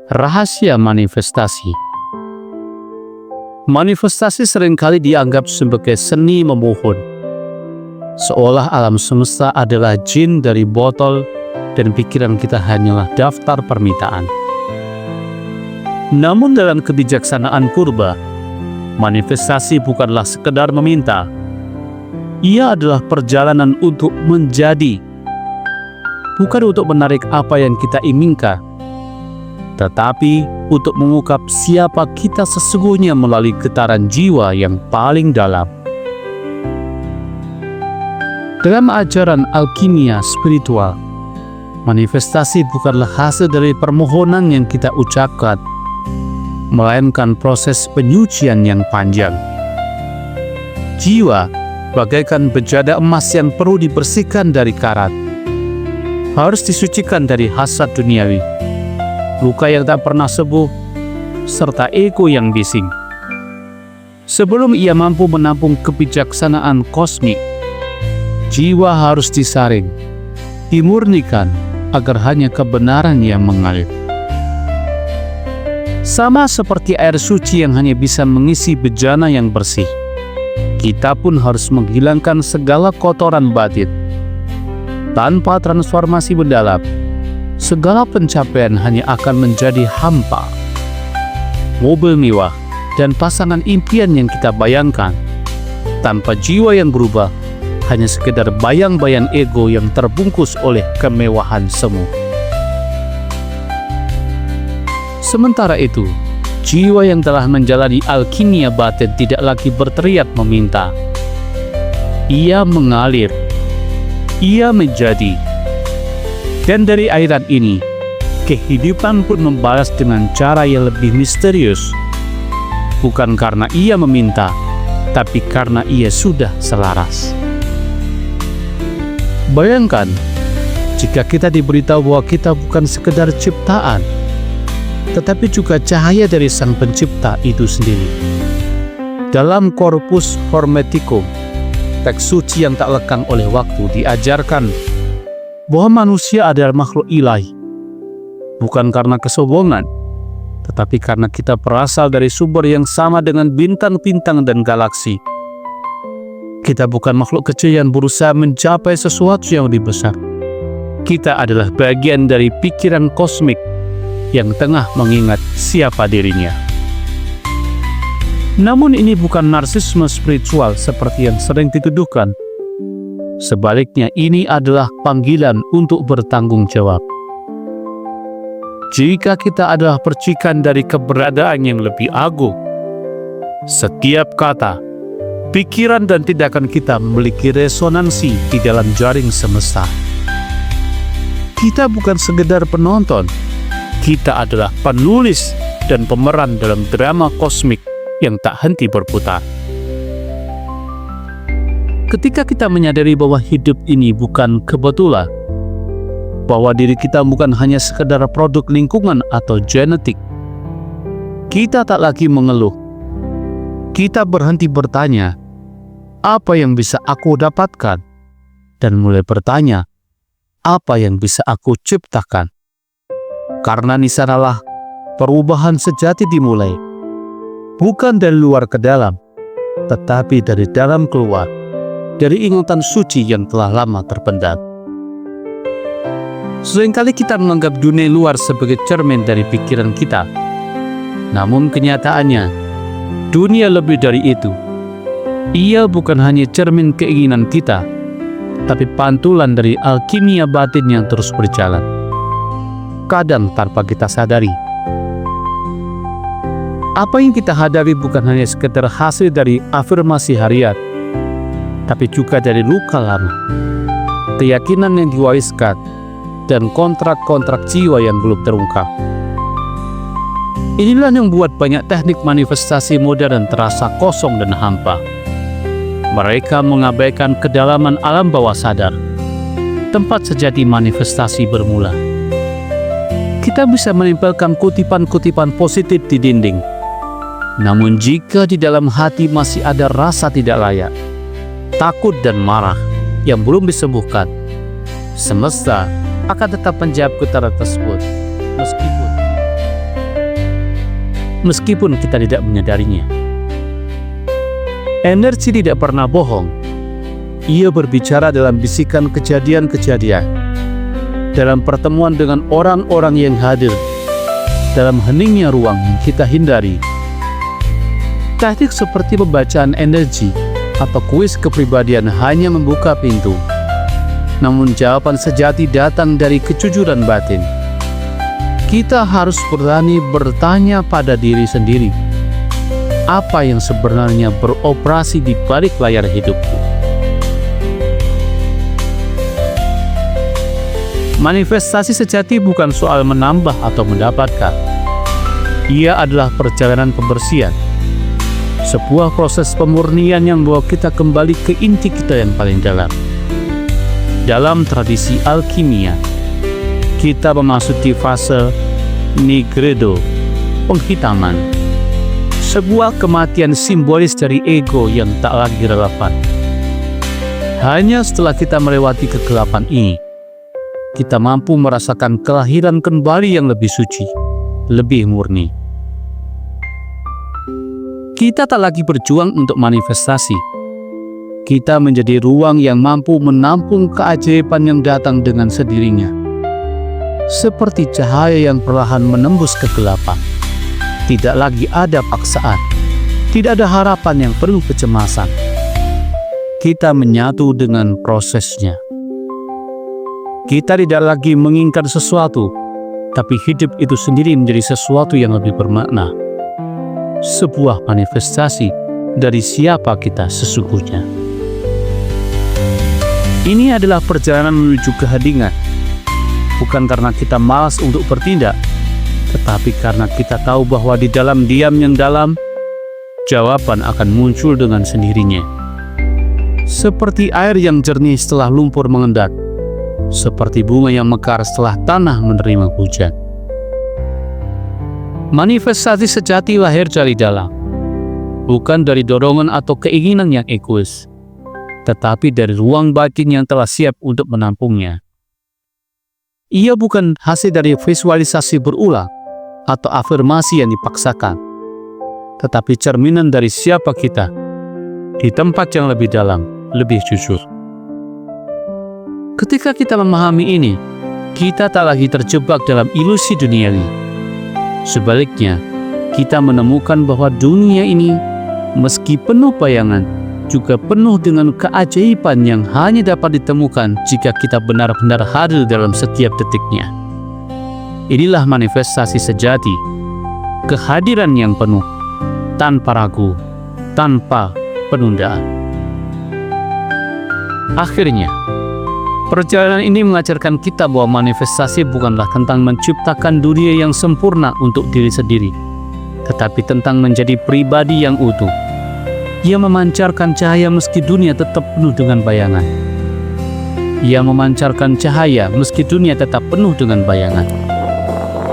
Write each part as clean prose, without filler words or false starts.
Rahasia manifestasi. Manifestasi seringkali dianggap sebagai seni memohon, seolah alam semesta adalah jin dari botol dan pikiran kita hanyalah daftar permintaan. Namun dalam kebijaksanaan purba, manifestasi bukanlah sekedar meminta. Ia adalah perjalanan untuk menjadi, bukan untuk menarik apa yang kita inginkan, tetapi untuk mengungkap siapa kita sesungguhnya melalui getaran jiwa yang paling dalam. Dalam ajaran alkimia spiritual, manifestasi bukanlah hasil dari permohonan yang kita ucapkan, melainkan proses penyucian yang panjang. Jiwa bagaikan bejana emas yang perlu dibersihkan dari karat, harus disucikan dari hasad duniawi, luka yang tak pernah sembuh, serta ego yang bising. Sebelum ia mampu menampung kebijaksanaan kosmik, jiwa harus disaring, dimurnikan agar hanya kebenaran yang mengalir. Sama seperti air suci yang hanya bisa mengisi bejana yang bersih, kita pun harus menghilangkan segala kotoran batin. Tanpa transformasi mendalam, segala pencapaian hanya akan menjadi hampa. Mobil mewah dan pasangan impian yang kita bayangkan, tanpa jiwa yang berubah, hanya sekedar bayang-bayang ego yang terbungkus oleh kemewahan semu. Sementara itu, jiwa yang telah menjalani alkimia batin tidak lagi berteriak meminta. Ia mengalir, ia menjadi. Dan dari airan ini, kehidupan pun membalas dengan cara yang lebih misterius. Bukan karena ia meminta, tapi karena ia sudah selaras. Bayangkan, jika kita diberitahu bahwa kita bukan sekedar ciptaan, tetapi juga cahaya dari Sang Pencipta itu sendiri. Dalam Corpus Hermeticum, teks suci yang tak lekang oleh waktu, diajarkan bahwa manusia adalah makhluk ilahi, bukan karena kesombongan, tetapi karena kita berasal dari sumber yang sama dengan bintang-bintang dan galaksi. Kita bukan makhluk kecil yang berusaha mencapai sesuatu yang lebih besar. Kita adalah bagian dari pikiran kosmik yang tengah mengingat siapa dirinya. Namun ini bukan narsisme spiritual seperti yang sering dituduhkan. Sebaliknya, ini adalah panggilan untuk bertanggung jawab. Jika kita adalah percikan dari keberadaan yang lebih agung, setiap kata, pikiran dan tindakan kita memiliki resonansi di dalam jaring semesta. Kita bukan sekedar penonton, kita adalah penulis dan pemeran dalam drama kosmik yang tak henti berputar. Ketika kita menyadari bahwa hidup ini bukan kebetulan, bahwa diri kita bukan hanya sekedar produk lingkungan atau genetik, kita tak lagi mengeluh. Kita berhenti bertanya, apa yang bisa aku dapatkan? Dan mulai bertanya, apa yang bisa aku ciptakan? Karena di sanalah perubahan sejati dimulai, bukan dari luar ke dalam, tetapi dari dalam keluar, dari ingatan suci yang telah lama terpendam. Seringkali kita menganggap dunia luar sebagai cermin dari pikiran kita. Namun kenyataannya, dunia lebih dari itu. Ia bukan hanya cermin keinginan kita, tapi pantulan dari alkimia batin yang terus berjalan, kadang tanpa kita sadari. Apa yang kita hadapi bukan hanya sekedar hasil dari afirmasi harian, tapi juga dari luka lama, keyakinan yang diwariskan, dan kontrak-kontrak jiwa yang belum terungkap. Inilah yang membuat banyak teknik manifestasi modern terasa kosong dan hampa. Mereka mengabaikan kedalaman alam bawah sadar, tempat sejati manifestasi bermula. Kita bisa menempelkan kutipan-kutipan positif di dinding. Namun jika di dalam hati masih ada rasa tidak layak, takut dan marah yang belum disembuhkan, semesta akan tetap menjawab getaran tersebut, meskipun meskipun kita tidak menyadarinya. Energi tidak pernah bohong. Ia berbicara dalam bisikan kejadian-kejadian, dalam pertemuan dengan orang-orang yang hadir, dalam heningnya ruang yang kita hindari. Taktik seperti pembacaan energi atau kuis kepribadian hanya membuka pintu, namun jawaban sejati datang dari kejujuran batin. Kita harus berani bertanya pada diri sendiri, apa yang sebenarnya beroperasi di balik layar hidupku? Manifestasi sejati bukan soal menambah atau mendapatkan. Ia adalah perjalanan pembersihan, sebuah proses pemurnian yang membawa kita kembali ke inti kita yang paling dalam. Dalam tradisi alkimia, kita memasuki fase nigredo, penghitaman, sebuah kematian simbolis dari ego yang tak lagi relevan. Hanya setelah kita melewati kegelapan ini, kita mampu merasakan kelahiran kembali yang lebih suci, lebih murni. Kita tak lagi berjuang untuk manifestasi. Kita menjadi ruang yang mampu menampung keajaiban yang datang dengan sendirinya. Seperti cahaya yang perlahan menembus kegelapan. Tidak lagi ada paksaan. Tidak ada harapan yang penuh kecemasan. Kita menyatu dengan prosesnya. Kita tidak lagi menginginkan sesuatu, tapi hidup itu sendiri menjadi sesuatu yang lebih bermakna. Sebuah manifestasi dari siapa kita sesungguhnya. Ini adalah perjalanan menuju keheningan, bukan karena kita malas untuk bertindak, tetapi karena kita tahu bahwa di dalam diam yang dalam, jawaban akan muncul dengan sendirinya. Seperti air yang jernih setelah lumpur mengendap, seperti bunga yang mekar setelah tanah menerima hujan. Manifestasi sejati lahir dari dalam, bukan dari dorongan atau keinginan yang egois, tetapi dari ruang batin yang telah siap untuk menampungnya. Ia bukan hasil dari visualisasi berulang atau afirmasi yang dipaksakan, tetapi cerminan dari siapa kita di tempat yang lebih dalam, lebih jujur. Ketika kita memahami ini, kita tak lagi terjebak dalam ilusi duniawi. Sebaliknya, kita menemukan bahwa dunia ini, meski penuh bayangan, juga penuh dengan keajaiban yang hanya dapat ditemukan jika kita benar-benar hadir dalam setiap detiknya. Inilah manifestasi sejati, kehadiran yang penuh, tanpa ragu, tanpa penundaan. Akhirnya, perjalanan ini mengajarkan kita bahwa manifestasi bukanlah tentang menciptakan dunia yang sempurna untuk diri sendiri, tetapi tentang menjadi pribadi yang utuh. Ia memancarkan cahaya meski dunia tetap penuh dengan bayangan. Ia memancarkan cahaya meski dunia tetap penuh dengan bayangan.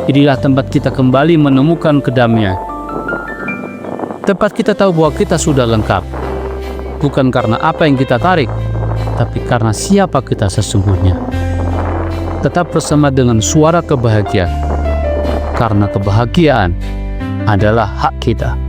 Inilah tempat kita kembali menemukan kedamaian. Tempat kita tahu bahwa kita sudah lengkap, bukan karena apa yang kita tarik, tapi karena siapa kita sesungguhnya. Tetap bersama dengan suara kebahagiaan, karena kebahagiaan adalah hak kita.